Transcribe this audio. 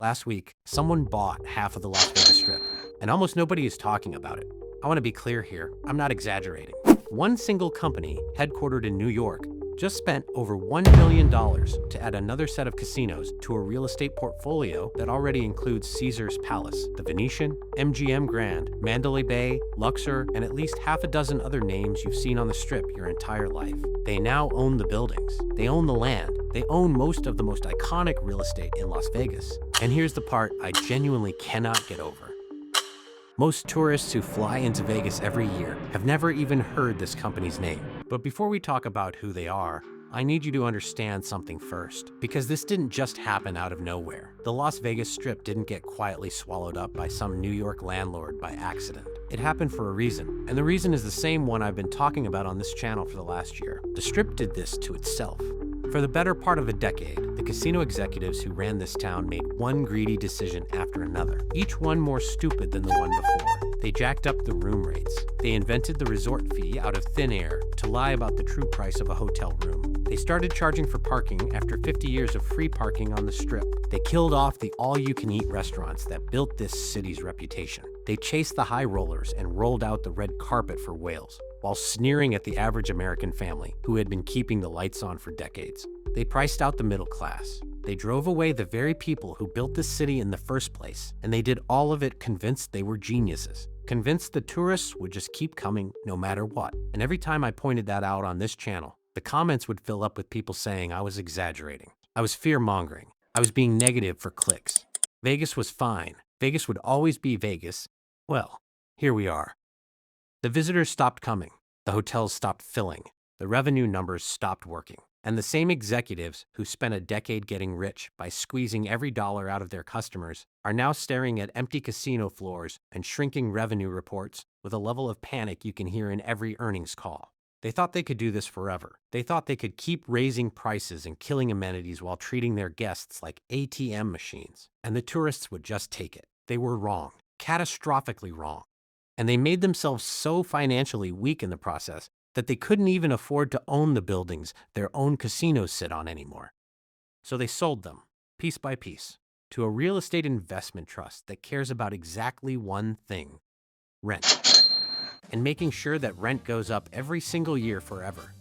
Last week, someone bought half of the Las Vegas Strip, and almost nobody is talking about it. I want to be clear here, I'm not exaggerating. One single company, headquartered in New York, just spent over $1 billion to add another set of casinos to a real estate portfolio that already includes Caesars Palace, the Venetian, MGM Grand, Mandalay Bay, Luxor, and at least half a dozen other names you've seen on the Strip your entire life. They now own the buildings, they own the land, they own most of the most iconic real estate in Las Vegas. And here's the part I genuinely cannot get over. Most tourists who fly into Vegas every year have never even heard this company's name. But before we talk about who they are, I need you to understand something first, because this didn't just happen out of nowhere. The Las Vegas Strip didn't get quietly swallowed up by some New York landlord by accident. It happened for a reason, and the reason is the same one I've been talking about on this channel for the last year. The Strip did this to itself. For the better part of a decade, the casino executives who ran this town made one greedy decision after another, each one more stupid than the one before. They jacked up the room rates. They invented the resort fee out of thin air to lie about the true price of a hotel room. They started charging for parking after 50 years of free parking on the Strip. They killed off the all-you-can-eat restaurants that built this city's reputation. They chased the high rollers and rolled out the red carpet for whales, while sneering at the average American family who had been keeping the lights on for decades. They priced out the middle class. They drove away the very people who built this city in the first place, and they did all of it convinced they were geniuses, convinced the tourists would just keep coming no matter what. And every time I pointed that out on this channel, the comments would fill up with people saying I was exaggerating. I was fear-mongering. I was being negative for clicks. Vegas was fine. Vegas would always be Vegas. Well, here we are. The visitors stopped coming. The hotels stopped filling. The revenue numbers stopped working. And the same executives who spent a decade getting rich by squeezing every dollar out of their customers are now staring at empty casino floors and shrinking revenue reports with a level of panic you can hear in every earnings call. They thought they could do this forever. They thought they could keep raising prices and killing amenities while treating their guests like ATM machines, and the tourists would just take it. They were wrong, catastrophically wrong. And they made themselves so financially weak in the process that they couldn't even afford to own the buildings their own casinos sit on anymore. So they sold them, piece by piece, to a real estate investment trust that cares about exactly one thing: rent. And making sure that rent goes up every single year forever.